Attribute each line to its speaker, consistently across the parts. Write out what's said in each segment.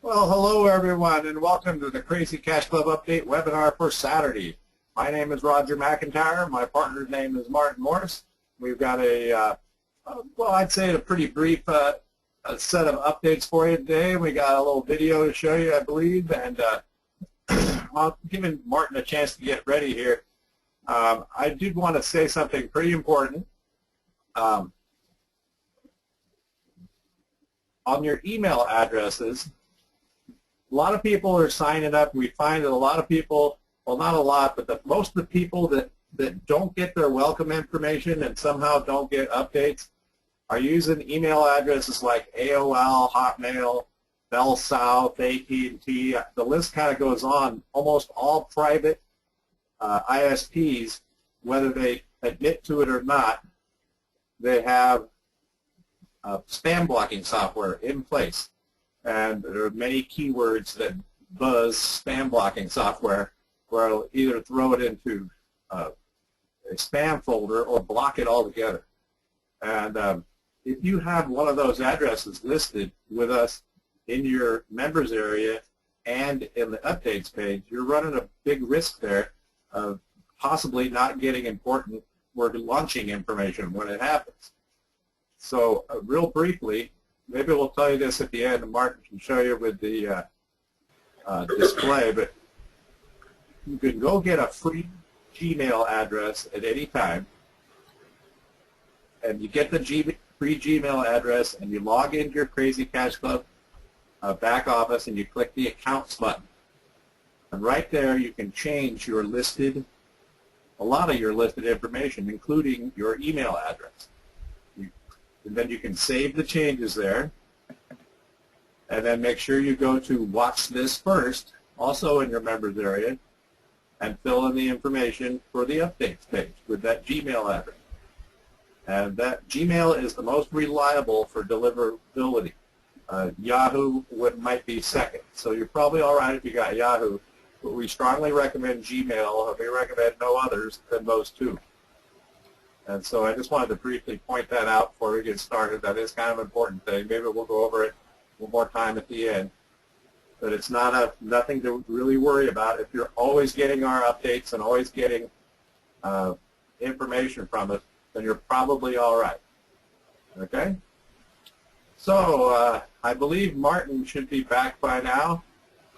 Speaker 1: Well, hello everyone, and welcome to the Crazy Cash Club Update webinar for Saturday. My name is Roger McIntyre. My partner's name is Martin Morris. We've got I'd say a pretty brief set of updates for you today. We got a little video to show you, I believe, and while giving Martin a chance to get ready here, I did want to say something pretty important. On your email addresses, a lot of people are signing up. We find that a lot of people, well, not a lot, but most of the people that don't get their welcome information and somehow don't get updates are using email addresses like AOL, Hotmail, Bell South, AT&T. The list kind of goes on. Almost all private ISPs, whether they admit to it or not, they have spam blocking software in place. And there are many keywords that buzz spam blocking software where it'll either throw it into a spam folder or block it altogether. And if you have one of those addresses listed with us in your members area and in the updates page, you're running a big risk there of possibly not getting important or launching information when it happens. So real briefly, maybe we'll tell you this at the end, and Martin can show you with the display, but you can go get a free Gmail address at any time, and you get the free Gmail address, and you log into your Crazy Cash Club back office, and you click the Accounts button. And right there, you can change your listed, a lot of your listed information, including your email address. And then you can save the changes there, and then make sure you go to Watch This First, also in your members area, and fill in the information for the updates page with that Gmail address. And that Gmail is the most reliable for deliverability. Yahoo might be second, so you're probably all right if you got Yahoo, but we strongly recommend Gmail, and we recommend no others than those two. And so I just wanted to briefly point that out before we get started. That is kind of an important thing. Maybe we'll go over it one more time at the end. But it's nothing to really worry about. If you're always getting our updates and always getting information from us, then you're probably all right. Okay? So I believe Martin should be back by now.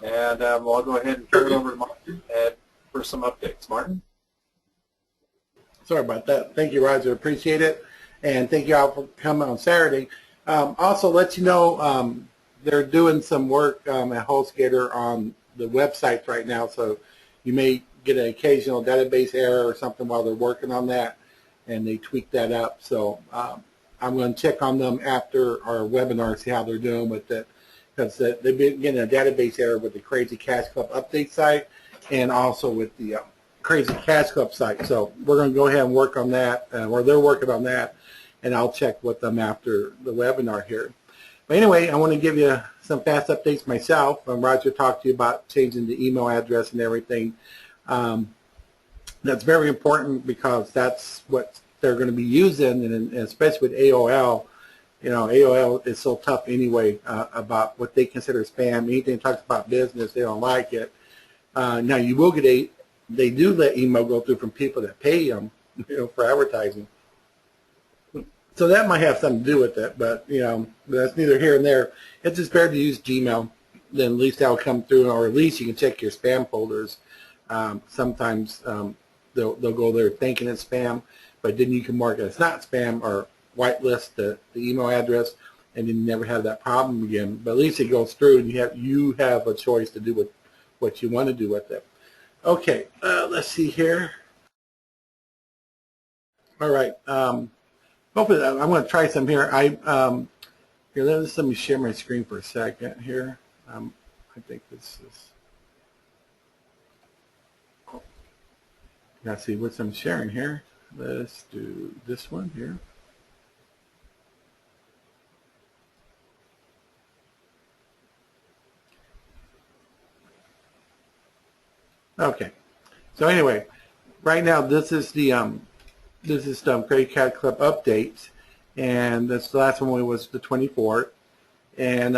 Speaker 1: And I'll go ahead and turn it over to Martin for some updates. Martin?
Speaker 2: Sorry about that. Thank you, Roger. Appreciate it. And thank you all for coming on Saturday. Also, let you know they're doing some work at HostGator on the websites right now, so you may get an occasional database error or something while they're working on that, and they tweak that up. So I'm going to check on them after our webinar, see how they're doing with it, because they've been getting a database error with the Crazy Cash Club update site and also with the Crazy Cash Club site. So we're going to go ahead and work on that, or they're working on that, and I'll check with them after the webinar here. But anyway, I want to give you some fast updates myself. Roger talked to you about changing the email address and everything. That's very important because that's what they're going to be using, and especially with AOL. You know, AOL is so tough anyway about what they consider spam. Anything that talks about business, they don't like it. Now, you will get they do let email go through from people that pay them, for advertising. So that might have something to do with it, but that's neither here nor there. It's just better to use Gmail. Then at least that'll come through, or at least you can check your spam folders. Sometimes they'll go there thinking it's spam, but then you can mark it as not spam or whitelist the email address, and then you never have that problem again. But at least it goes through, and you have a choice to do what you want to do with it. Okay, let's see here. All right, hopefully I'm going to try some here. Here, let me share my screen for a second here. I think this is. Let's see what I'm sharing here. Let's do this one here. Okay, so anyway, right now this is the CrazyCashClub updates, and this last one was the 24th. And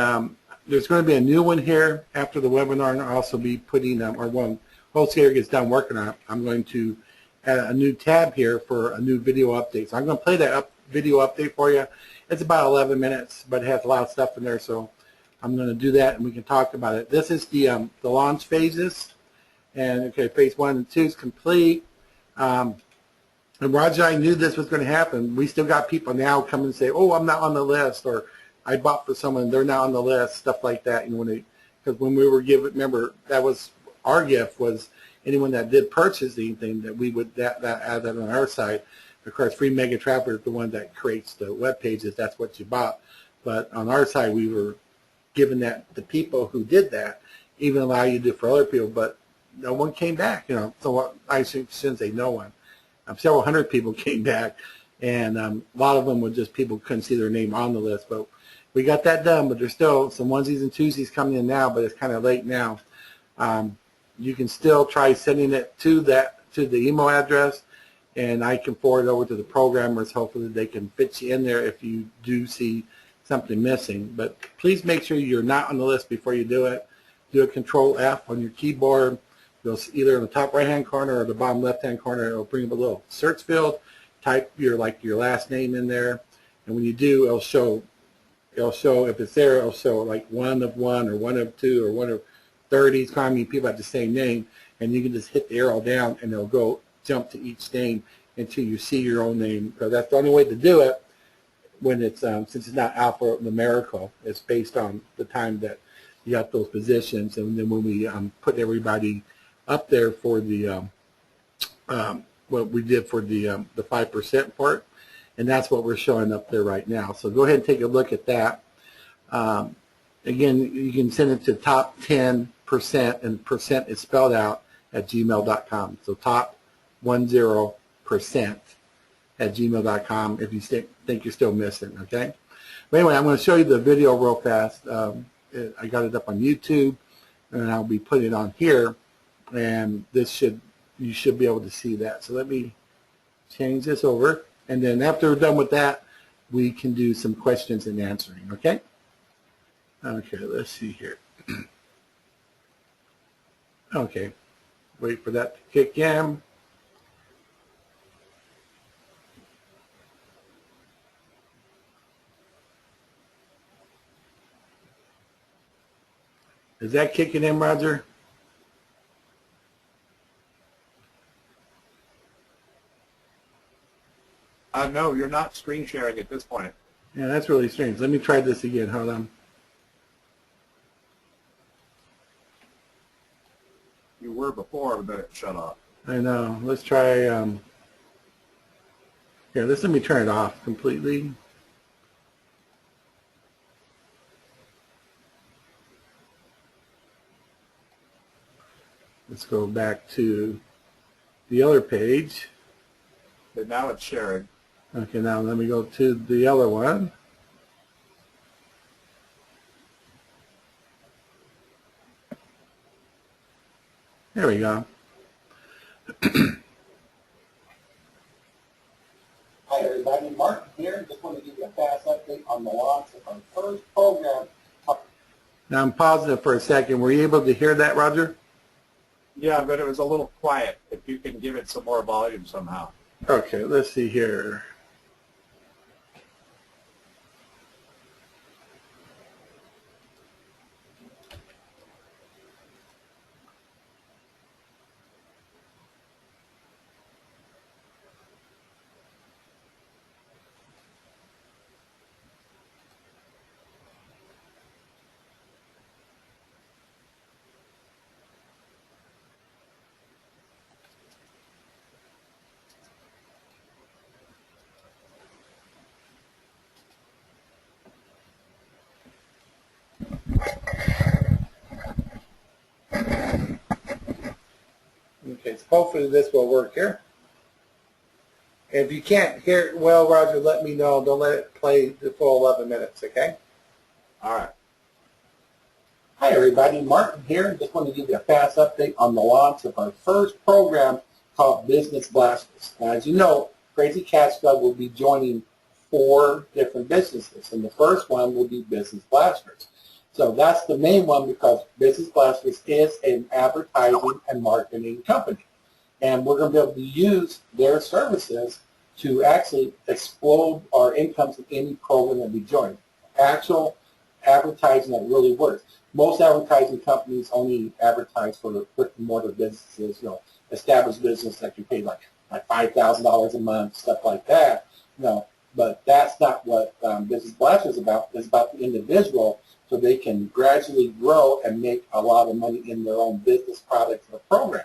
Speaker 2: there's going to be a new one here after the webinar, and I'll also be putting, or when Wholesaler gets done working on it, I'm going to add a new tab here for a new video update. So I'm going to play that video update for you. It's about 11 minutes, but it has a lot of stuff in there, so I'm going to do that, and we can talk about it. This is the launch phases, and okay, phase 1 and 2 is complete. And Roger and I knew this was going to happen. We still got people now come and say, "Oh, I'm not on the list," or "I bought for someone, they're not on the list," stuff like that. And because when we were given, remember, that was our gift, was anyone that did purchase anything that we would add that on our side. Of course, Free Mega Trapper is the one that creates the web pages. That's what you bought. But on our side, we were giving that the people who did that, even allow you to do it for other people. But no one came back. So I shouldn't say no one. Several hundred people came back, and a lot of them were just people who couldn't see their name on the list. But we got that done. But there's still some onesies and twosies coming in now, but it's kind of late now. You can still try sending it to the email address, and I can forward it over to the programmers. Hopefully they can fit you in there if you do see something missing. But please make sure you're not on the list before you do it. Do a Control F on your keyboard. You'll either in the top right-hand corner or the bottom left-hand corner, it'll bring up a little search field. Type your last name in there, and when you do, it'll show if it's there. It'll show like 1 of 1 or 1 of 2 or 1 of 30. It's how many people have the same name, and you can just hit the arrow down, and it'll go jump to each name until you see your own name. Because that's the only way to do it when it's since it's not alphanumerical. It's based on the time that you got those positions, and then when we put everybody up there for the what we did for the 5% part, and that's what we're showing up there right now. So go ahead and take a look at that. Again, you can send it to top 10%, and percent is spelled out at gmail.com. So top 10% at gmail.com if you think you're still missing, okay? But anyway, I'm going to show you the video real fast. I got it up on YouTube, and I'll be putting it on here, and you should be able to see that. So let me change this over, and then after we're done with that, we can do some questions and answering, okay? Okay, let's see here. Okay, wait for that to kick in. Is that kicking in, Roger?
Speaker 1: No, you're not screen sharing at this point.
Speaker 2: Yeah, that's really strange. Let me try this again. Hold on.
Speaker 1: You were before, but then it shut off.
Speaker 2: I know. Let's try. Here, let me turn it off completely. Let's go back to the other page.
Speaker 1: And now it's sharing.
Speaker 2: Okay, now let me go to the other one. There we go.
Speaker 3: Hi everybody, Mark here. Just want to give you a fast update on the launch of our first program.
Speaker 2: Now I'm pausing it for a second. Were you able to hear that, Roger?
Speaker 1: Yeah, but it was a little quiet. If you can give it some more volume somehow.
Speaker 2: Okay, let's see here. Okay, so hopefully this will work here. If you can't hear it well, Roger, let me know. Don't let it play the full 11 minutes, okay?
Speaker 1: All right.
Speaker 3: Hi everybody, Martin here. Just want to give you a fast update on the launch of our first program called Business Blasters. Now, as you know, CrazyCashClub will be joining 4 different businesses, and the first one will be Business Blasters. So that's the main one because Business Blasters is an advertising and marketing company. And we're going to be able to use their services to actually explode our incomes in any program that we join. Actual advertising that really works. Most advertising companies only advertise for the brick-and-mortar businesses, established business that can pay like $5,000 a month, stuff like that. But that's not what Business Blasters is about. It's about the individual, so they can gradually grow and make a lot of money in their own business products or program.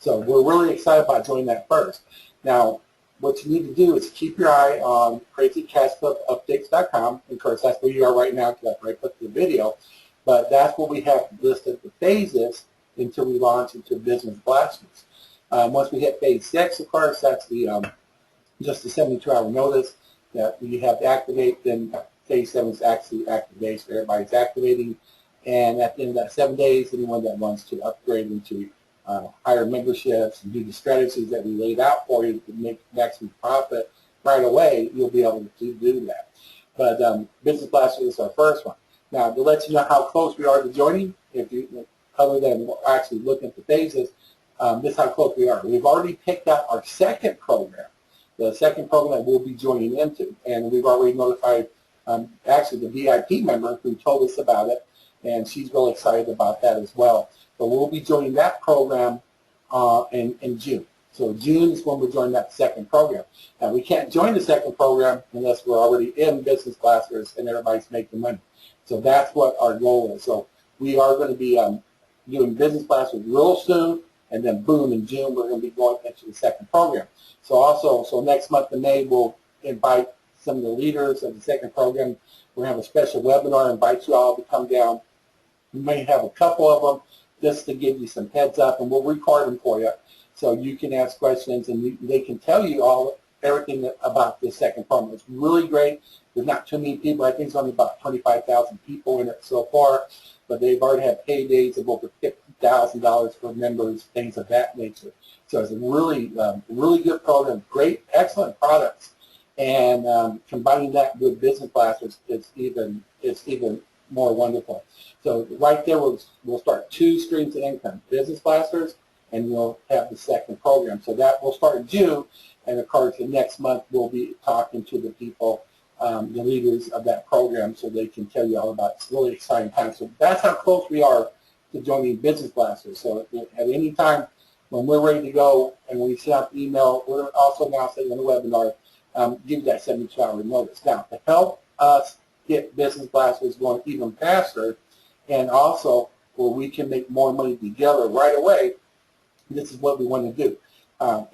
Speaker 3: So we're really excited about joining that first. Now, what you need to do is keep your eye on CrazyCashClubUpdates.com. Of course, that's where you are right now because I put the video. But that's what we have listed the phases until we launch into Business Blasters. Once we hit phase 6, of course, that's the just the 72-hour notice that we have to activate. Then phase 7 is actually activation. Everybody's activating. And at the end of that 7 days, anyone that wants to upgrade into higher memberships and do the strategies that we laid out for you to make maximum profit right away, you'll be able to do that. But Business Blasters is our first one. Now, to let you know how close we are to joining, other than actually looking at the phases, this is how close we are. We've already picked out our second program, the second program that we'll be joining into, and we've already notified actually the VIP member who told us about it, and she's really excited about that as well. So we'll be joining that program in June. So June is when we're joining that second program. Now, we can't join the second program unless we're already in Business Blasters and everybody's making money. So that's what our goal is. So we are going to be doing Business Blasters real soon, and then boom, in June we're going to be going into the second program. So next month in May we'll invite some of the leaders of the second program. We're going to have a special webinar, invite you all to come down. We may have a couple of them just to give you some heads up, and we'll record them for you so you can ask questions and they can tell you everything about this second program. It's really great. There's not too many people. I think it's only about 25,000 people in it so far, but they've already had paydays of over $50,000 for members, things of that nature. So it's a really, really good program, great, excellent products, and combining that with Business Blasters, it's even more wonderful. So right there, we'll start 2 streams of income: Business Blasters, and we'll have the second program. So that will start in June, and of course, the next month we'll be talking to the people, the leaders of that program, so they can tell you all about it. It's really exciting time. So that's how close we are to joining Business Blasters. So at any time when we're ready to go and we send out the email, we're also now sending on the webinar, give you that 72-hour notice. Now, to help us get Business Blasters going even faster, and also where we can make more money together right away, this is what we want to do.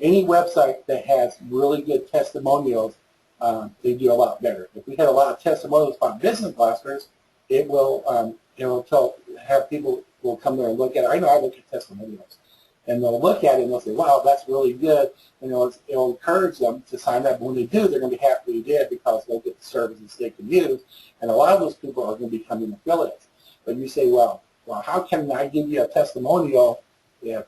Speaker 3: Any website that has really good testimonials, they do a lot better. If we had a lot of testimonials about Business Blasters, it will have people will come there and look at it. I know I look at testimonials, and they'll look at it and they'll say, "Wow, that's really good." And it'll encourage them to sign up. When they do, they're going to be happy they did because they'll get the services they can use. And a lot of those people are going to be becoming affiliates. But you say, well, how can I give you a testimonial if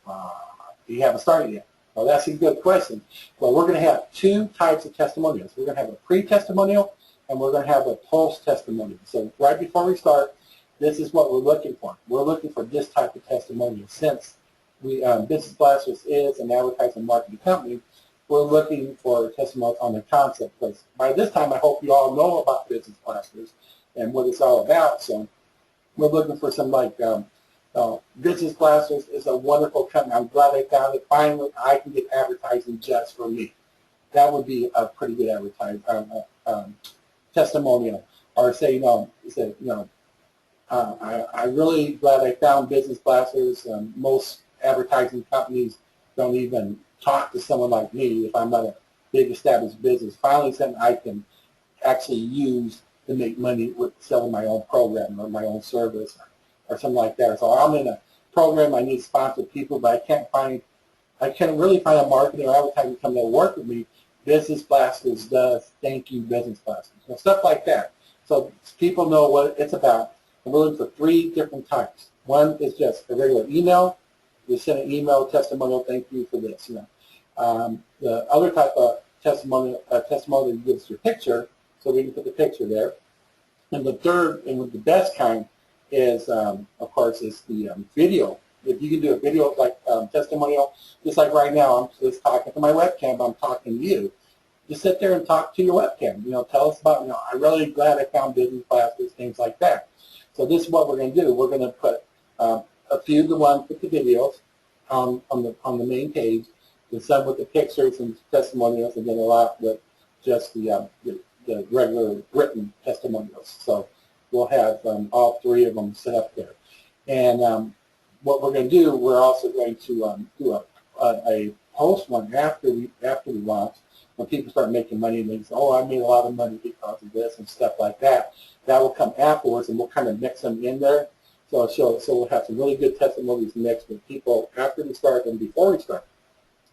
Speaker 3: you haven't started yet? Well, that's a good question. Well, we're going to have 2 types of testimonials. We're going to have a pre-testimonial, and we're going to have a post-testimonial. So right before we start, this is what we're looking for. We're looking for this type of testimonial. Since Business Blasters is an advertising marketing company, we're looking for testimonials on the concept. Because by this time, I hope you all know about Business Blasters and what it's all about. So we're looking for some like Business Blasters is a wonderful company. I'm glad I found it. Finally, I can get advertising just for me. That would be a pretty good testimonial. Or say, I'm really glad I found Business Blasters. Most advertising companies don't even talk to someone like me if I'm not a big established business. Finally, something I can actually use to make money with selling my own program or my own service or something like that. So I'm in a program, I need sponsored people, but I can't really find a marketing or advertising company that will work with me. Business Blasters does. Thank you, Business Blasters. So stuff like that. So people know what it's about. I'm looking for 3 different types. One is just a regular email. You send an email testimonial, thank you for this. The other type of testimonial you give us your picture, so we can put the picture there. And the third, and the best kind, is, of course, is the video. If you can do a video like testimonial, just like right now, I'm just talking to my webcam, but I'm talking to you. Just sit there and talk to your webcam. Tell us about, I'm really glad I found business classes, things like that. So this is what we're going to do. We're going to put a few of the ones with the videos on the main page, and some with the pictures and testimonials, and then a lot with just the regular written testimonials. So we'll have all three of them set up there. And what we're going to do, we're also going to do a post one after we launch, when people start making money and they say, oh, I made a lot of money because of this and stuff like that. That will come afterwards, and we'll kind of mix them in there. So we'll have some really good testimonies mixed with people after we start and before we start.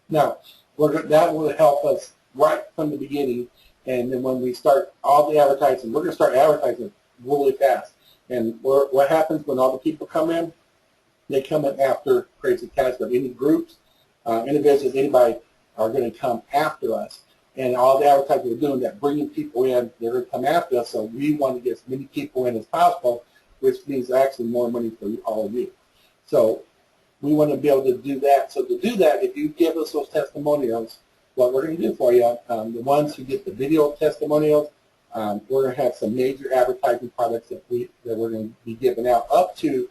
Speaker 3: Now, that will help us right from the beginning, and then when we start all the advertising, we're going to start advertising really fast. And what happens when all the people come in? They come in after CrazyCashClub. Any groups, individuals, anybody are going to come after us. And all the advertising we're doing, that bringing people in, they're going to come after us. So we want to get as many people in as possible, which means actually more money for all of you. So we want to be able to do that. So to do that, if you give us those testimonials, what we're going to do for you, the ones who get the video testimonials, we're going to have some major advertising products that we're going to be giving out, up to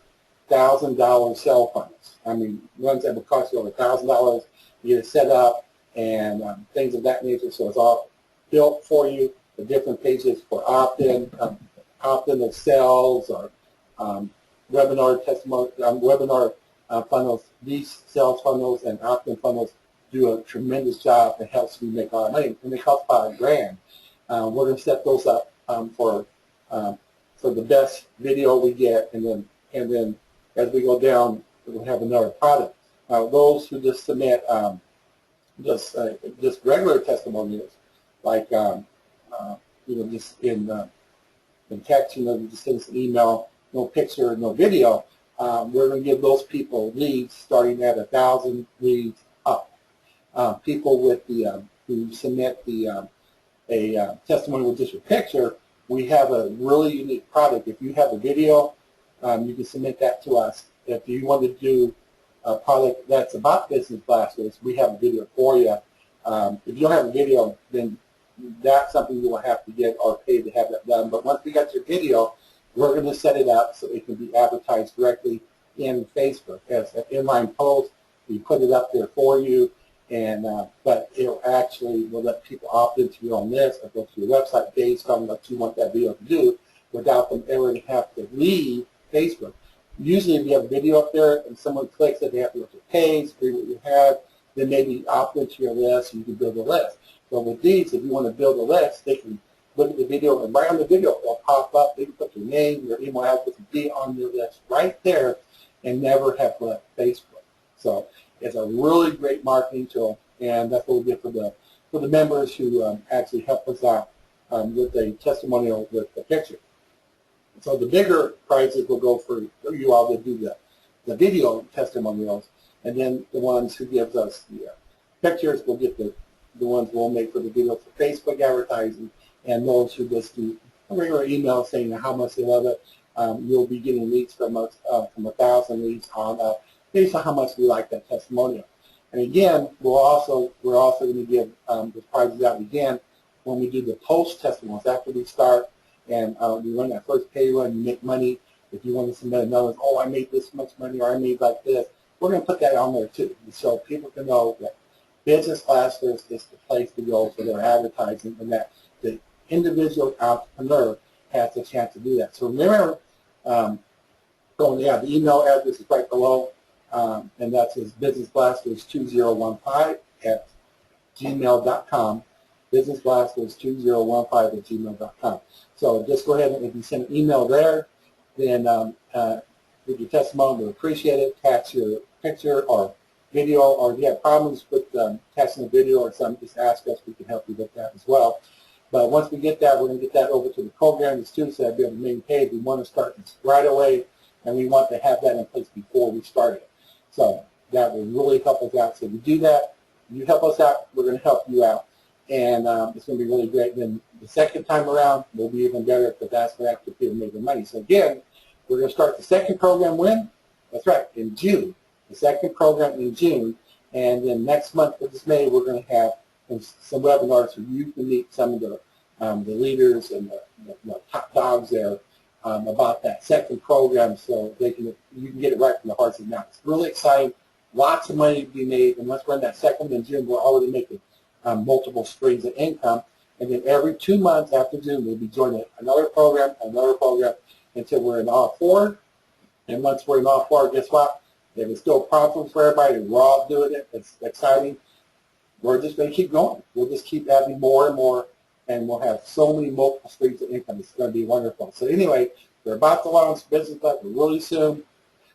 Speaker 3: $1,000 cell phones. I mean, ones that will cost you over $1,000 to get it set up, and things of that nature. So it's all built for you. The different pages for opt-in of sales, or webinar testimony, webinar funnels. These sales funnels and opt-in funnels do a tremendous job. It helps you make a lot of money, and they cost about $1,000. We're going to set those up for the best video we get, and then as we go down, we'll have another product. Those who just submit just regular testimonials, like just in text, just send us an email, no picture, no video. We're going to give those people leads starting at 1,000 leads up. People with who submit a testimony with just a picture, we have a really unique product. If you have a video, you can submit that to us. If you want to do a product that's about business classes, we have a video for you. If you don't have a video, then that's something you will have to get or pay to have that done. But once we got your video, we're going to set it up so it can be advertised directly in Facebook as an inline post. We put it up there for you, and but it'll actually will let people opt into your own list or go to your website based on what you want that video to do, without them ever have to leave Facebook. Usually if you have a video up there and someone clicks it, they have to go to the page, read what you have, then maybe opt into your list and you can build a list. So with these, if you want to build a list, they can look at the video, and right on the video it'll pop up. They can put your name, your email address, and be on your list right there and never have left Facebook. So it's a really great marketing tool, and that's what we did for the members who actually help us out with a testimonial with the picture. So the bigger prizes will go for you all that do the video testimonials, and then the ones who gives us the pictures will get the ones we'll make for the video for Facebook advertising, and those who just do a regular email saying how much they love it, you'll be getting leads from us, from 1,000 leads on based on how much we like that testimonial. And again, we're also going to give the prizes out again when we do the post testimonials after we start. And we run that first pay run, you make money. If you want to submit another, oh, I made this much money, or I made like this, we're going to put that on there too, so people can know that business classes is the place to go for their advertising, and that the individual entrepreneur has the chance to do that. So remember, the email address is right below, and that's his businessblasters2015@gmail.com. businessblasters2015@gmail.com. So just go ahead and if you send an email there, then with your testimony, we'll appreciate it. Attach your picture or video, or if you have problems with attaching a video or something, just ask us. We can help you with that as well. But once we get that, we're going to get that over to the program students that be on the main page. We want to start this right away, and we want to have that in place before we start it. So that will really help us out. So if you do that, you help us out, we're going to help you out. And it's going to be really great. Then the second time around will be even better, because that's when after people make their money. So again, We're going to start the second program when? That's right, in June. The second program in June. And then next month, which is May, we're going to have some webinars so you can meet some of the leaders and the top dogs there about that second program, so you can get it right from the horse's mouth. It's really exciting. Lots of money to be made, and once we're in that second in June, we're already making multiple streams of income. And then every 2 months after June, we'll be joining another program, until we're in all four. And once we're in all four, guess what? If it's still a problem for everybody, we're all doing it. It's exciting. We're just going to keep going. We'll just keep adding more and more, and we'll have so many multiple streams of income. It's going to be wonderful. So anyway, we're about to launch Business Blast really soon.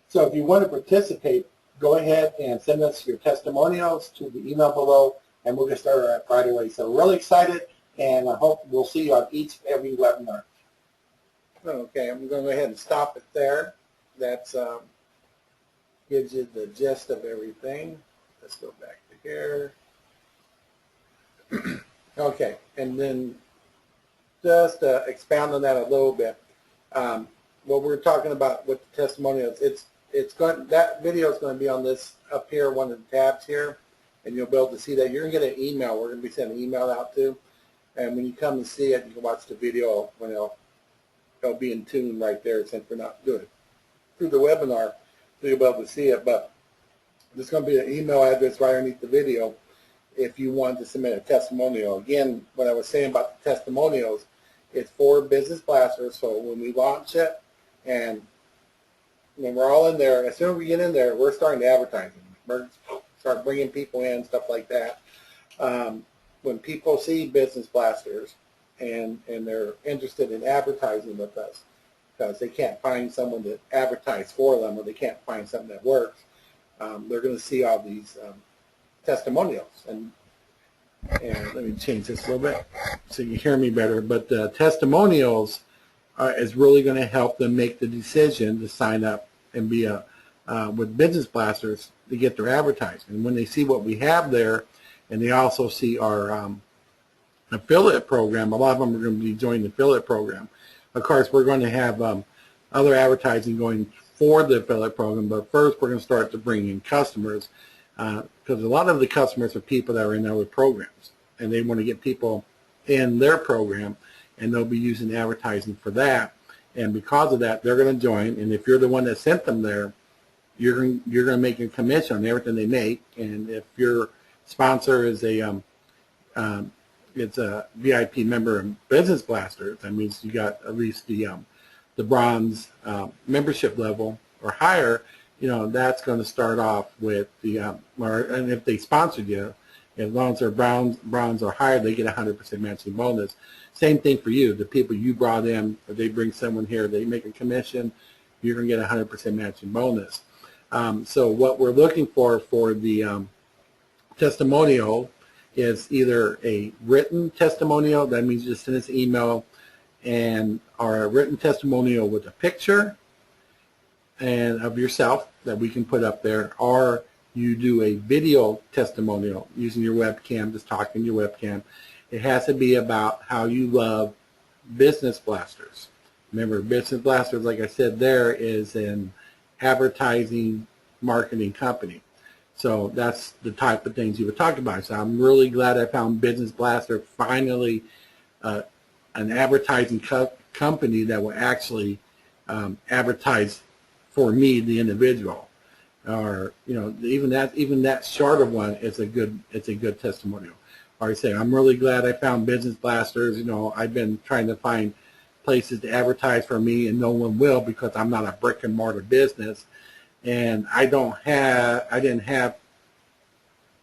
Speaker 3: So if you want to participate, go ahead and send us your testimonials to the email below, and we'll get started right away. So we're really excited, and I hope we'll see you on each and every webinar.
Speaker 2: Okay, I'm going to go ahead and stop it there. That's gives you the gist of everything. Let's go back to here. Okay, and then just expound on that a little bit. What we're talking about with the testimonials, that video is going to be on this up here, one of the tabs here, and you'll be able to see that. You're going to get an email. We're going to be sending an email out to, and when you come and see it, you can watch the video when it'll be in tune right there, since we're not doing it through the webinar, so you'll be able to see it. But there's going to be an email address right underneath the video if you want to submit a testimonial. Again, what I was saying about the testimonials, it's for Business Blasters. So when we launch it, and when we're all in there, as soon as we get in there, we're starting to advertise. We're start bringing people in, stuff like that. When people see Business Blasters and they're interested in advertising with us, because they can't find someone to advertise for them, or they can't find something that works, they're going to see all these testimonials. And let me change this a little bit so you hear me better. But the testimonials is really going to help them make the decision to sign up and be with Business Blasters to get their advertising. And when they see what we have there, and they also see our affiliate program, a lot of them are going to be joining the affiliate program. Of course, we're going to have other advertising going for the affiliate program, but first we're going to start to bring in customers, because a lot of the customers are people that are in our programs, and they want to get people in their program, and they'll be using advertising for that. And because of that, they're going to join, and if you're the one that sent them there, you're going to make a commission on everything they make. And if your sponsor is it's a VIP member of Business Blasters, that means you got at least the bronze membership level or higher. That's going to start off with and if they sponsored you, as long as they're bronze or higher, they get 100% matching bonus. Same thing for you. The people you brought in, if they bring someone here, they make a commission, you're going to get 100% matching bonus. So what we're looking for the testimonial is either a written testimonial, that means you just send us an email, or a written testimonial with a picture and of yourself that we can put up there, or you do a video testimonial using your webcam, just talking to your webcam. It has to be about how you love Business Blasters. Remember, Business Blasters, like I said, there is an advertising marketing company. So that's the type of things you would talk about. So I'm really glad I found Business Blaster, finally an advertising company that will actually advertise for me, the individual. Or even that shorter one is a good testimonial. Or I say, I'm really glad I found Business Blasters. I've been trying to find places to advertise for me, and no one will, because I'm not a brick and mortar business. And I didn't have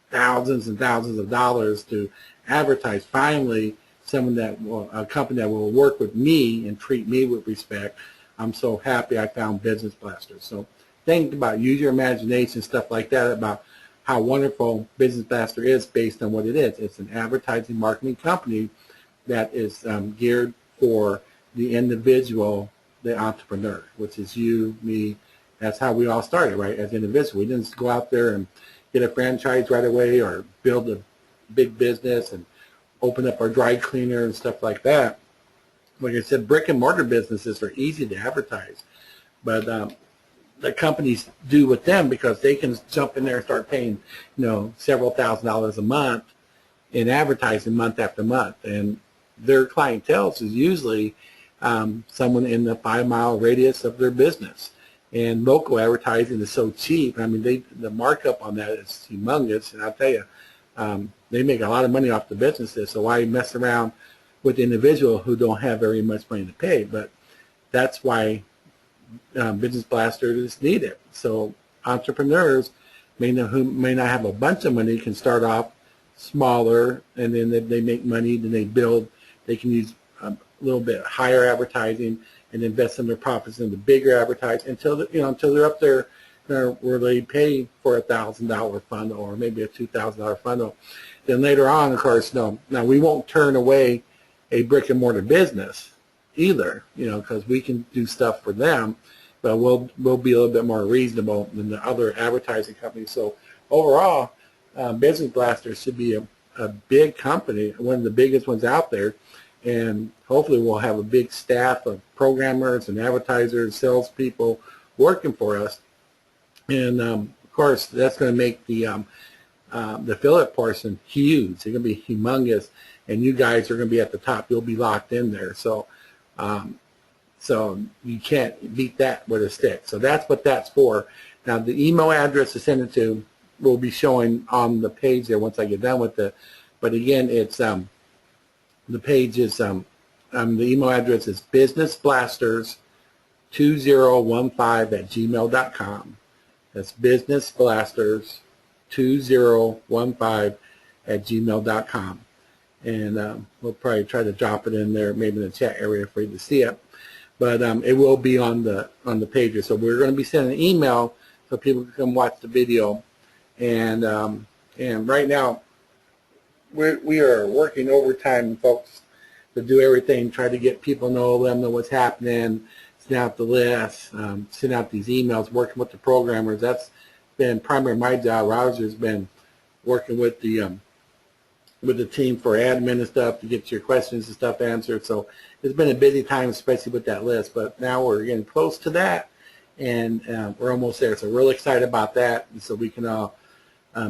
Speaker 2: thousands and thousands of dollars to advertise. Finally, a company that will work with me and treat me with respect. I'm so happy I found Business Blasters. So think about, use your imagination, stuff like that, about how wonderful Business Blaster is based on what it is. It's an advertising marketing company that is geared for the individual, the entrepreneur, which is you, me. That's how we all started, right, as individuals. We didn't go out there and get a franchise right away, or build a big business and open up our dry cleaner and stuff like that. Like I said, brick and mortar businesses are easy to advertise. But the companies do with them because they can jump in there and start paying, several $1,000s a month in advertising month after month. And their clientele is usually someone in the 5-mile radius of their business. And local advertising is so cheap. I mean, the markup on that is humongous. And I'll tell you, they make a lot of money off the businesses. So why mess around with the individual who don't have very much money to pay? But that's why business blasters need it. So entrepreneurs may not have a bunch of money can start off smaller, and then they make money. Then they build. They can use a little bit higher advertising and invest in their profits in the bigger advertising until they're up there where they pay for $1,000 funnel or maybe a $2,000 funnel. Then later on, of course, now we won't turn away a brick and mortar business either, because we can do stuff for them, but we'll be a little bit more reasonable than the other advertising companies. So overall, Business Blasters should be a big company, one of the biggest ones out there, and hopefully we'll have a big staff of programmers and advertisers, salespeople working for us. And of course, that's going to make the affiliate portion huge. It's going to be humongous, and you guys are going to be at the top. You'll be locked in there. So you can't beat that with a stick. So that's what that's for. Now, the email address to send it to will be showing on the page there once I get done with it. But again, it's the page is the email address is businessblasters2015@gmail.com. That's businessblasters2015@gmail.com. And we'll probably try to drop it in there, maybe in the chat area for you to see it. But it will be on the pages. So we're going to be sending an email so people can come watch the video. And right now we are working overtime, folks, to do everything, try to get people let them know what's happening, send out the list, send out these emails, working with the programmers. That's been primarily my job. Roger's been working with the team for admin and stuff to get your questions and stuff answered. So it's been a busy time, especially with that list. But now we're getting close to that, and we're almost there. So we're really excited about that, and so we can all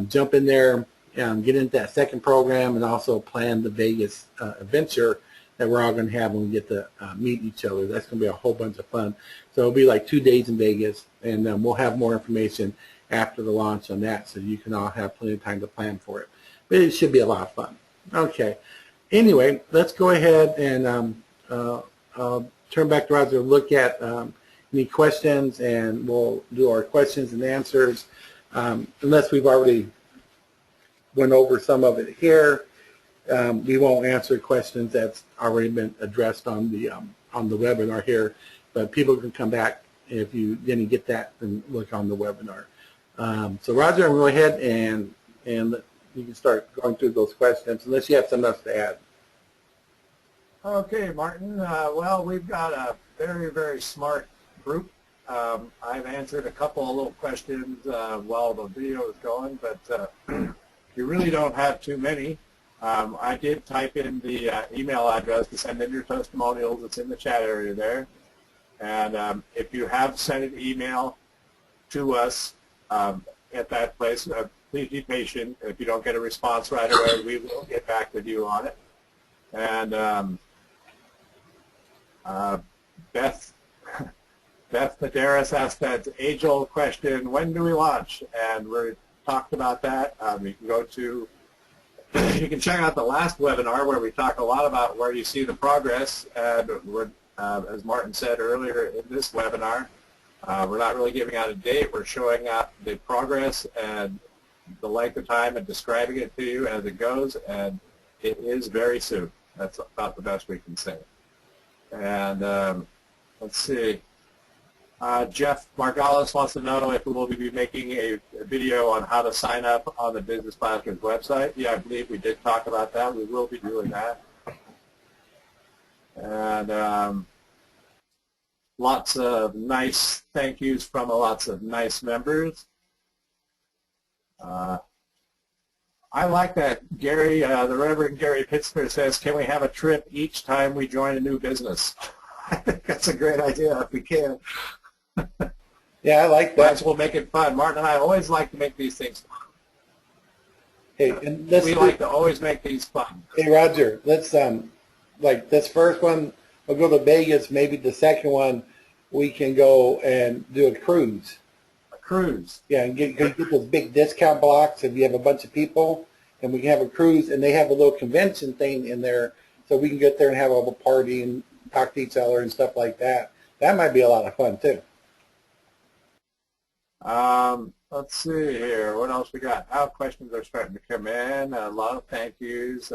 Speaker 2: jump in there, get into that second program, and also plan the Vegas adventure that we're all going to have when we get to meet each other. That's going to be a whole bunch of fun. So it'll be like 2 days in Vegas, and we'll have more information after the launch on that, so you can all have plenty of time to plan for it. But it should be a lot of fun. Okay. Anyway, let's go ahead and turn back to Roger to look at any questions, and we'll do our questions and answers. Unless we've already went over some of it here, we won't answer questions that's already been addressed on the webinar here. But people can come back if you didn't get that and look on the webinar. So Roger, I'm going to go ahead and you can start going through those questions, unless you have something else to add.
Speaker 1: Okay, Martin. Well, we've got a very, very smart group. I've answered a couple of little questions while the video is going, but you really don't have too many. I did type in the email address to send in your testimonials. It's in the chat area there. And if you have sent an email to us at that place, please be patient. If you don't get a response right away, we will get back with you on it. And Beth Medeiros asked that age-old question, when do we launch? And we talked about that. You can check out the last webinar where we talk a lot about where you see the progress. And as Martin said earlier in this webinar, we're not really giving out a date. We're showing out the progress and the length of time and describing it to you as it goes, and it is very soon. That's about the best we can say. And let's see. Jeff Margalis wants to know if we will be making a video on how to sign up on the Business Blasters website. Yeah, I believe we did talk about that. We will be doing that. And lots of nice thank yous from lots of nice members. I like that Gary, the Reverend Gary Pitzner says, can we have a trip each time we join a new business? I think that's a great idea if we can.
Speaker 2: Yeah, I like
Speaker 1: Might
Speaker 2: that.
Speaker 1: as well make it fun. Martin and I always like to make these things fun.
Speaker 2: Hey, and let's
Speaker 1: We
Speaker 2: do,
Speaker 1: like to always make these fun.
Speaker 2: hey Roger, let's like this first one, we'll go to Vegas. Maybe the second one, we can go and do a cruise.
Speaker 1: A cruise.
Speaker 2: Yeah, and get those big discount blocks if you have a bunch of people, and we can have a cruise, and they have a little convention thing in there, so we can get there and have a little party and talk to each other and stuff like that. That might be a lot of fun too.
Speaker 1: Let's see here. What else we got? Now questions are starting to come in. A lot of thank yous.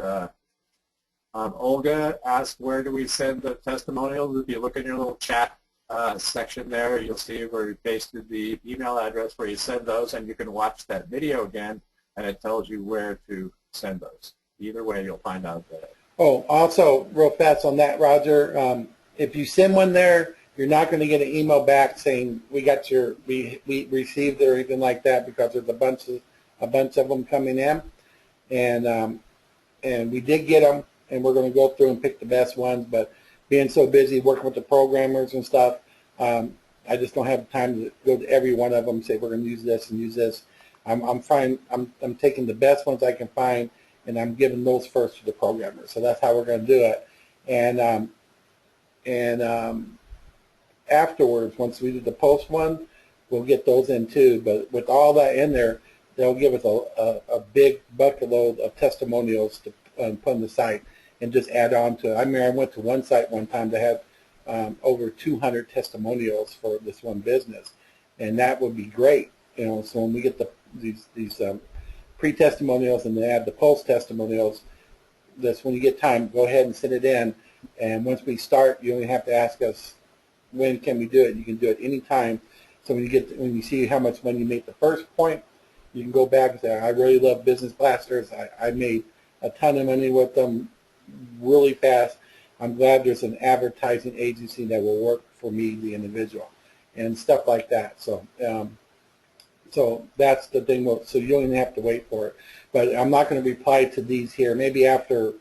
Speaker 1: Olga asked, where do we send the testimonials? If you look in your little chat section there, you'll see where we pasted the email address where you send those, and you can watch that video again, and it tells you where to send those. Either way, you'll find out that.
Speaker 2: Oh, also, real fast on that, Roger, if you send one there, you're not going to get an email back saying we received it or anything like that, because there's a bunch of them coming in, and we did get them, and we're going to go through and pick the best ones. But being so busy working with the programmers and stuff, I just don't have time to go to every one of them and say we're going to use this and use this. I'm taking the best ones I can find, and I'm giving those first to the programmers. So that's how we're going to do it. And afterwards, once we do the post one, we'll get those in too. But with all that in there, they'll give us a big bucket load of testimonials to put on the site and just add on to it. I mean, I went to one site one time that had over 200 testimonials for this one business, and that would be great. You know, so when we get these pre-testimonials and then add the post testimonials, that's when you get time, go ahead and send it in. And once we start, you only have to ask us, when can we do it? You can do it anytime. So when you see how much money you make the first point, you can go back and say, I really love Business Blasters. I made a ton of money with them really fast. I'm glad there's an advertising agency that will work for me, the individual, and stuff like that. So so that's the thing. So you don't even have to wait for it. But I'm not going to reply to these here. Maybe after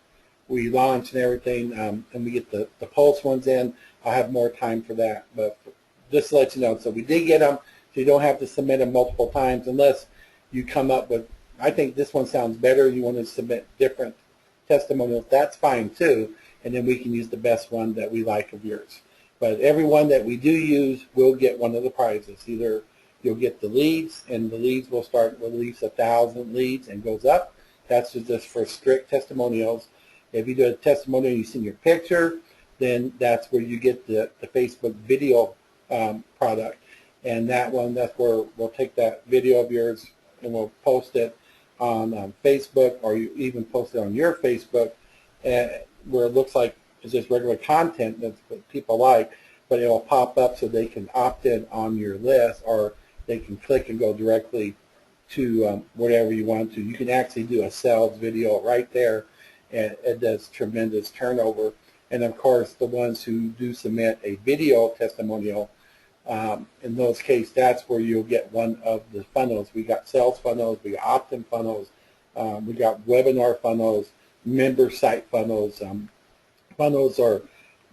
Speaker 2: we launch and everything, and we get the Pulse ones in, I'll have more time for that. But just to let you know, so we did get them, so you don't have to submit them multiple times unless you come up with, I think this one sounds better, you want to submit different testimonials, that's fine too, and then we can use the best one that we like of yours. But every one that we do use will get one of the prizes. Either you'll get the leads, and the leads will start with at least 1,000 leads and goes up. That's just for strict testimonials. If you do a testimonial and you send your picture, then that's where you get the Facebook video product. And that one, that's where we'll take that video of yours and we'll post it on Facebook, or you even post it on your Facebook, where it looks like it's just regular content that's what people like, but it'll pop up so they can opt in on your list, or they can click and go directly to whatever you want to. You can actually do a sales video right there, and it does tremendous turnover. And of course, the ones who do submit a video testimonial, in those cases, that's where you'll get one of the funnels. We got sales funnels, we got opt-in funnels, we got webinar funnels, member site funnels. Funnels are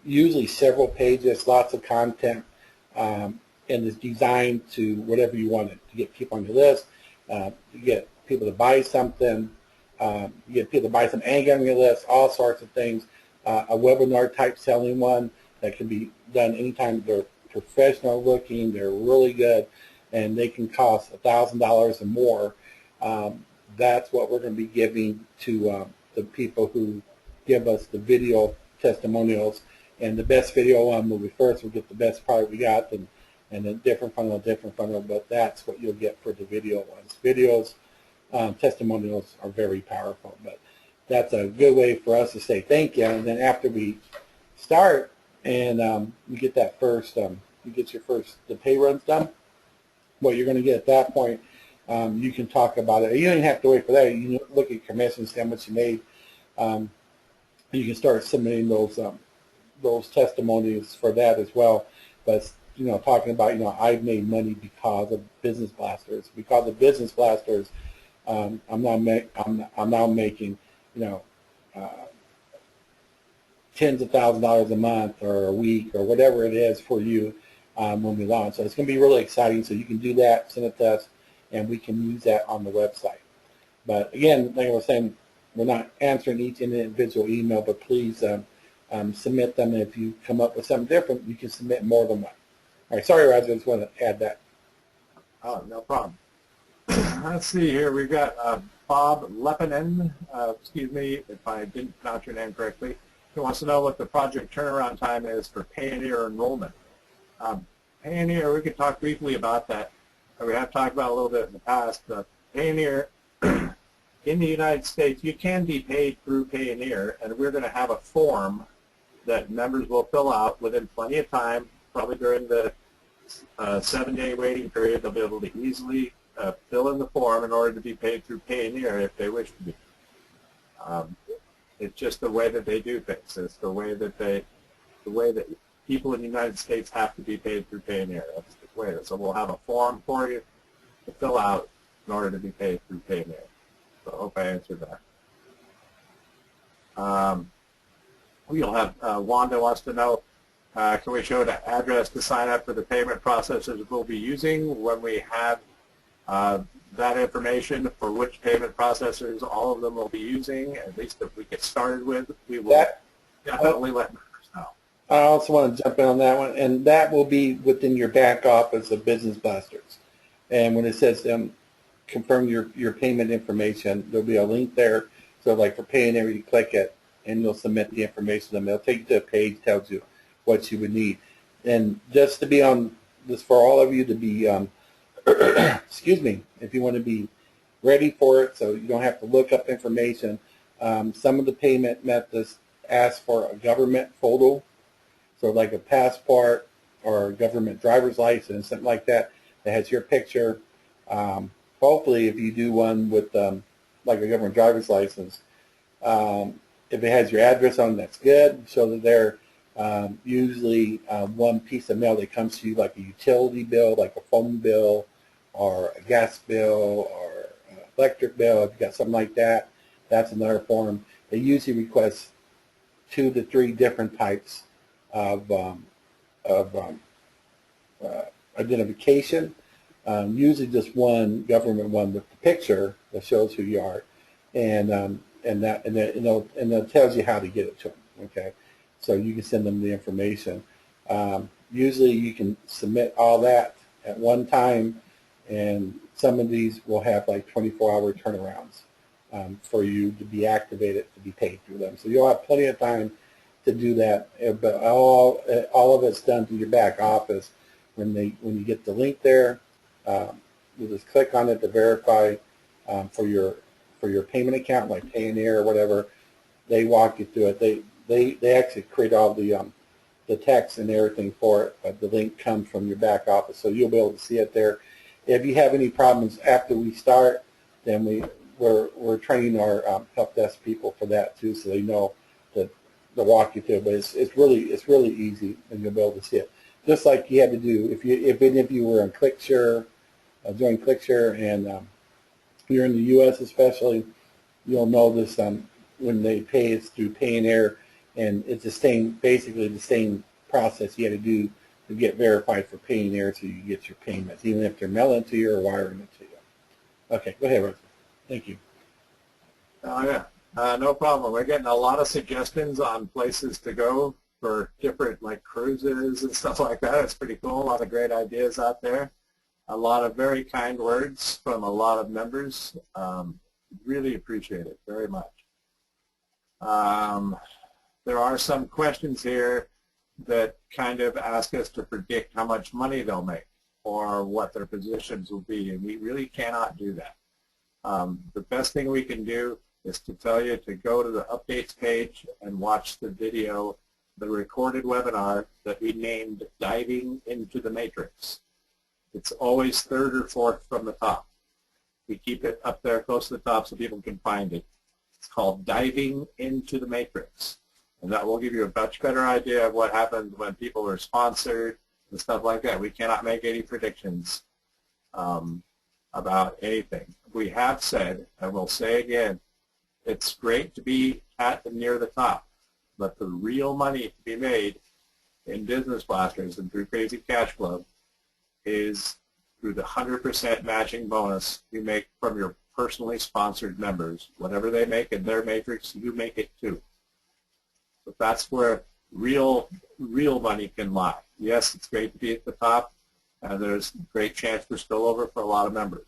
Speaker 2: usually several pages, lots of content, and it's designed to whatever you want it, to get people on your list, to get people to buy something, get people to buy something and get on your list, all sorts of things. A webinar type selling one that can be done anytime. They're professional looking, they're really good, and they can cost $1,000 or more. That's what we're going to be giving to the people who give us the video testimonials. And the best video one will be first. We'll get the best product we got, and a different funnel, but that's what you'll get for the video ones. Videos, testimonials are very powerful, but that's a good way for us to say thank you. And then after we start and you get that first, you get your the pay runs done, what you're going to get at that point, you can talk about it. You don't even have to wait for that. You can look at commissions, see how much you made. You can start submitting those testimonies for that as well. But talking about, I've made money because of Business Blasters. Because of Business Blasters, I'm now making tens of thousands of dollars a month or a week or whatever it is for you, when we launch. So it's going to be really exciting. So you can do that, send it to us, and we can use that on the website. But again, like I was saying, we're not answering each individual email, but please submit them. And if you come up with something different, you can submit more than one. All right, sorry, Roger, I just want to add that.
Speaker 1: Oh, no problem. Let's see here. We've got Bob Lepinen. Excuse me if I didn't pronounce your name correctly. He wants to know what the project turnaround time is for Payoneer enrollment. Payoneer, we could talk briefly about that. We have talked about it a little bit in the past. Payoneer, in the United States, you can be paid through Payoneer, and we're going to have a form that members will fill out within plenty of time, probably during the 7-day waiting period. They'll be able to easily fill in the form in order to be paid through Payoneer if they wish to be. It's just the way that they do things. It's the way that people in the United States have to be paid through Payoneer. That's the way. So we'll have a form for you to fill out in order to be paid through Payoneer. So I hope I answered that. We'll have Wanda wants to know, can we show the address to sign up for the payment processors we'll be using when we have that information for which payment processors all of them will be using? At least if we get started with, we will definitely let members know.
Speaker 2: I also want to jump in on that one, and that will be within your back office of Business Blasters. And when it says confirm your payment information, there'll be a link there. So like for Payoneer, you click it, and you'll submit the information to them. They'll take you to a page, tells you what you would need. And just to be on this for all of you to be, excuse me, if you want to be ready for it so you don't have to look up information, some of the payment methods ask for a government photo, so like a passport or a government driver's license, something like that, that has your picture. Hopefully if you do one with like a government driver's license, if it has your address on, that's good. So that they're usually one piece of mail that comes to you, like a utility bill, like a phone bill, or a gas bill, or electric bill. If you got something like that, that's another form. They usually request 2 to 3 different types of identification. Usually just one government one with the picture that shows who you are, and it tells you how to get it to them. Okay, so you can send them the information. Usually you can submit all that at one time, and some of these will have like 24-hour turnarounds for you to be activated to be paid through them. So you'll have plenty of time to do that. But all of it's done through your back office. When you get the link there, you just click on it to verify for your payment account, like Payoneer or whatever. They walk you through it. They actually create all the text and everything for it, but the link comes from your back office, so you'll be able to see it there. If you have any problems after we start, then we're training our help desk people for that too, so they know to walk you through. But it's really easy, and you'll be able to see it. Just like you had to do if you were on ClickShare, join ClickShare, and you're in the U.S. especially, you'll know this when they pay it's through Payoneer, and it's basically the same process you had to do to get verified for Payoneer so you get your payments, even if they're mailing it to you or wiring it to you. Okay, go ahead, Roger. Thank you.
Speaker 1: Oh yeah, no problem. We're getting a lot of suggestions on places to go for different like cruises and stuff like that. It's pretty cool. A lot of great ideas out there. A lot of very kind words from a lot of members. Really appreciate it very much. There are some questions here that kind of ask us to predict how much money they'll make or what their positions will be, and we really cannot do that. The best thing we can do is to tell you to go to the updates page and watch the video, the recorded webinar that we named Diving into the Matrix. It's always 3rd or 4th from the top. We keep it up there close to the top so people can find it. It's called Diving into the Matrix. And that will give you a much better idea of what happens when people are sponsored and stuff like that. We cannot make any predictions about anything. We have said, and we'll say again, it's great to be at and near the top, but the real money to be made in Business Blasters and through Crazy Cash Club is through the 100% matching bonus you make from your personally sponsored members. Whatever they make in their matrix, you make it too. But that's where real money can lie. Yes, it's great to be at the top, and there's a great chance for spillover for a lot of members.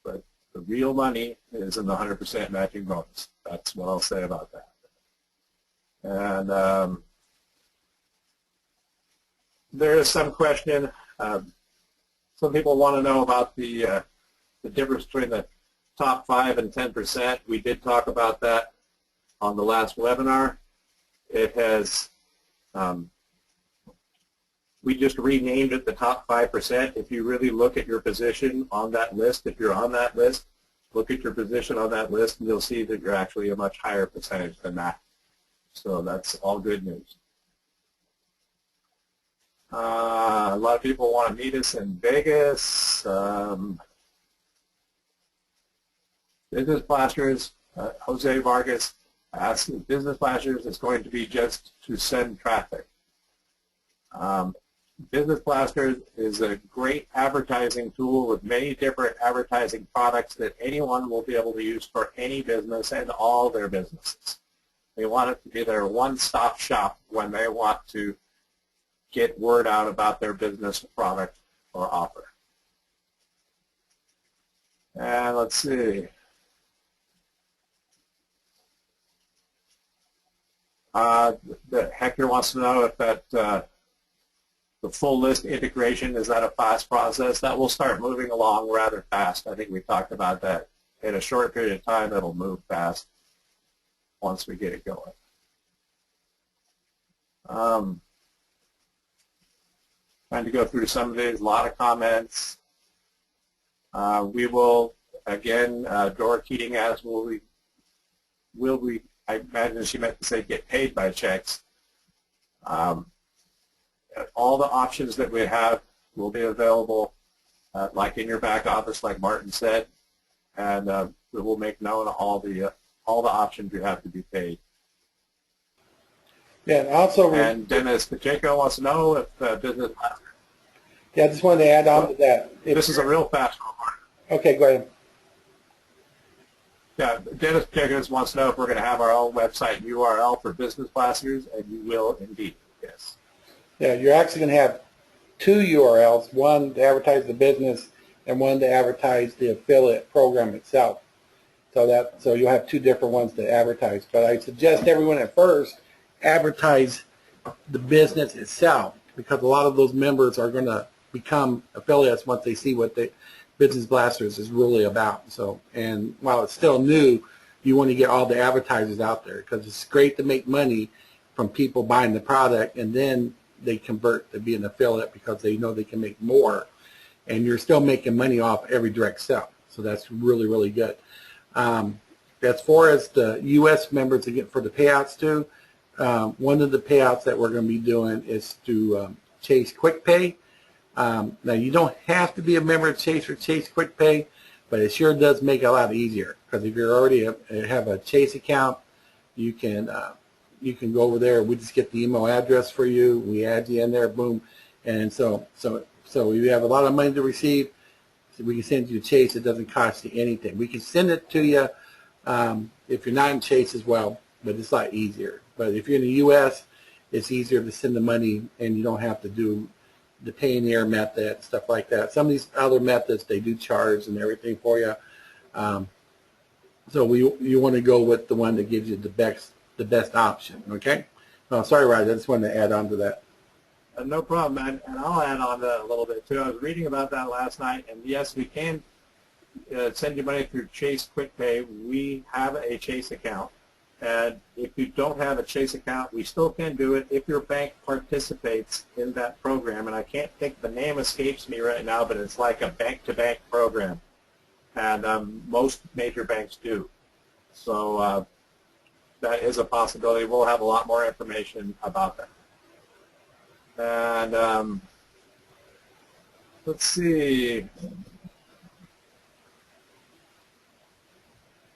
Speaker 1: But the real money is in the 100% matching bonus. That's what I'll say about that. And there is some question. Some people want to know about the difference between the top 5 and 10%. We did talk about that on the last webinar. It has, we just renamed it the top 5%. If you really look at your position on that list, if you're on that list, look at your position on that list and you'll see that you're actually a much higher percentage than that. So that's all good news. A lot of people want to meet us in Vegas. Business Blasters, Jose Vargas asked if Business Blasters is going to be just to send traffic. Business Blasters is a great advertising tool with many different advertising products that anyone will be able to use for any business and all their businesses. They want it to be their one-stop shop when they want to get word out about their business, product, or offer. And let's see. Hector wants to know if that the full list integration, is that a fast process? That will start moving along rather fast. I think we talked about that. In a short period of time, it'll move fast once we get it going. Trying to go through some of these, a lot of comments. We will, again, Dora Keating asked, will we, I imagine she meant to say get paid by checks. All the options that we have will be available, like in your back office, like Martin said, and we will make known all the options you have to be paid.
Speaker 2: Yeah, and also.
Speaker 1: And Dennis Pacheco wants to know if business.
Speaker 2: Yeah, I just wanted to add on to that.
Speaker 1: This is a real fast one.
Speaker 2: Okay, go ahead.
Speaker 1: Yeah, Dennis Pacheco wants to know if we're going to have our own website URL for Business Blasters, and you will indeed. Yes. Yeah,
Speaker 2: you're actually going to have 2 URLs, one to advertise the business and one to advertise the affiliate program itself. So you'll have 2 different ones to advertise. But I suggest everyone at first advertise the business itself, because a lot of those members are going to become affiliates once they see what the Business Blasters is really about. So, and while it's still new, you want to get all the advertisers out there, because it's great to make money from people buying the product, and then they convert to be an affiliate because they know they can make more, and you're still making money off every direct sell. So that's really, really good. As far as the U.S. members to get for the payouts too, one of the payouts that we're going to be doing is to Chase Quick Pay. Now, you don't have to be a member of Chase or Chase Quick Pay, but it sure does make it a lot easier, because if you're already have a Chase account, you can go over there. We just get the email address for you. We add you in there, boom, and so you have a lot of money to receive. So we can send you to Chase. It doesn't cost you anything. We can send it to you if you're not in Chase as well, but it's a lot easier. But if you're in the U.S., it's easier to send the money, and you don't have to do the Payoneer method, stuff like that. Some of these other methods, they do charge and everything for you. So you want to go with the one that gives you the best option, okay? Oh, sorry, Roger, I just wanted to add on to that.
Speaker 1: No problem, man. And I'll add on to that a little bit, too. I was reading about that last night, and yes, we can send you money through Chase Quick Pay. We have a Chase account. And if you don't have a Chase account, we still can do it if your bank participates in that program. And I can't think, the name escapes me right now, but it's like a bank-to-bank program. And most major banks do. So that is a possibility. We'll have a lot more information about that. And let's see.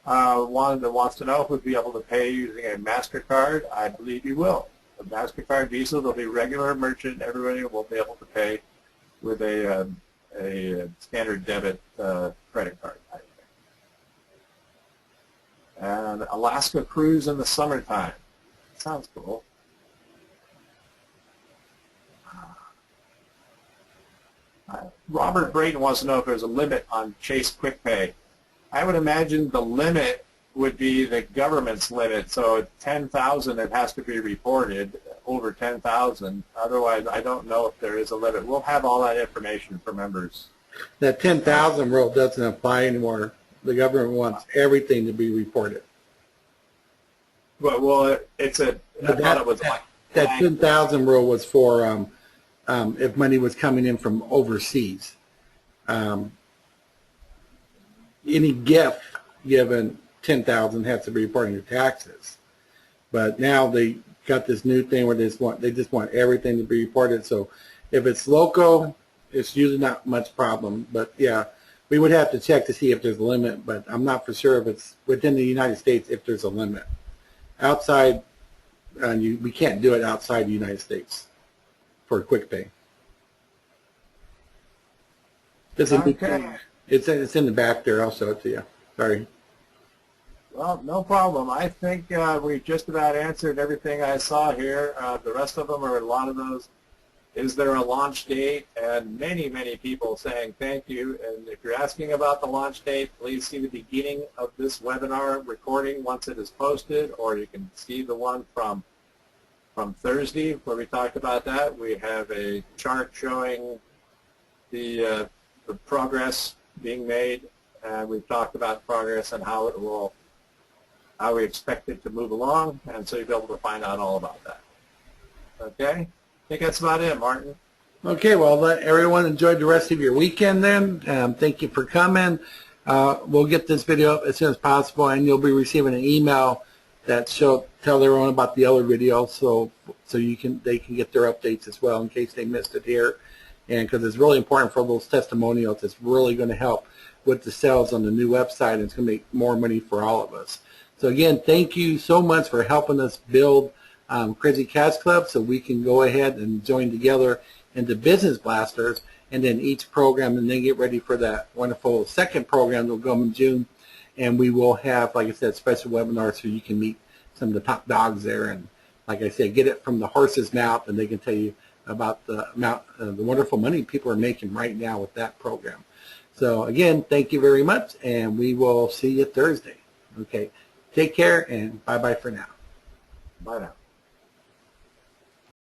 Speaker 1: One that wants to know if we'll be able to pay using a MasterCard. I believe you will. MasterCard, Visa, there'll be regular merchant. Everybody will be able to pay with a standard debit credit card. And Alaska cruise in the summertime. Sounds cool. Robert Brayton wants to know if there's a limit on Chase Quick Pay. I would imagine the limit would be the government's limit. So at 10,000, it has to be reported over 10,000. Otherwise, I don't know if there is a limit. We'll have all that information for members.
Speaker 2: That 10,000 rule doesn't apply anymore. The government wants everything to be reported.
Speaker 1: But, well, it's a. I thought it was like
Speaker 2: that 10,000 rule was for if money was coming in from overseas. Any gift given 10,000 has to be reporting your taxes. But now they got this new thing where they just want everything to be reported. So if it's local, it's usually not much problem. But yeah, we would have to check to see if there's a limit. But I'm not for sure if it's within the United States if there's a limit. Outside, we can't do it outside the United States for quick pay.
Speaker 1: Okay.
Speaker 2: It's in the back there. I'll show it to you. Sorry.
Speaker 1: Well, no problem. I think we just about answered everything I saw here. The rest of them are a lot of those. Is there a launch date? And many, many people saying thank you. And if you're asking about the launch date, please see the beginning of this webinar recording once it is posted, or you can see the one from Thursday where we talked about that. We have a chart showing the progress being made, and we've talked about progress and how we expect it to move along, and so you'll be able to find out all about that. Okay? I think that's about it, Martin.
Speaker 2: Okay, well, let everyone enjoy the rest of your weekend then. Thank you for coming. We'll get this video up as soon as possible, and you'll be receiving an email that tell everyone about the other video, so they can get their updates as well in case they missed it here. And because it's really important for those testimonials, it's really going to help with the sales on the new website, and it's going to make more money for all of us. So again, thank you so much for helping us build Crazy Cash Club so we can go ahead and join together into Business Blasters, and then each program, and then get ready for that wonderful second program that will come in June. And we will have, like I said, special webinars so you can meet some of the top dogs there. And like I said, get it from the horse's mouth, and they can tell you about the amount, the wonderful money people are making right now with that program. So again, thank you very much, and we will see you Thursday. Okay, take care, and bye-bye for now.
Speaker 1: Bye now.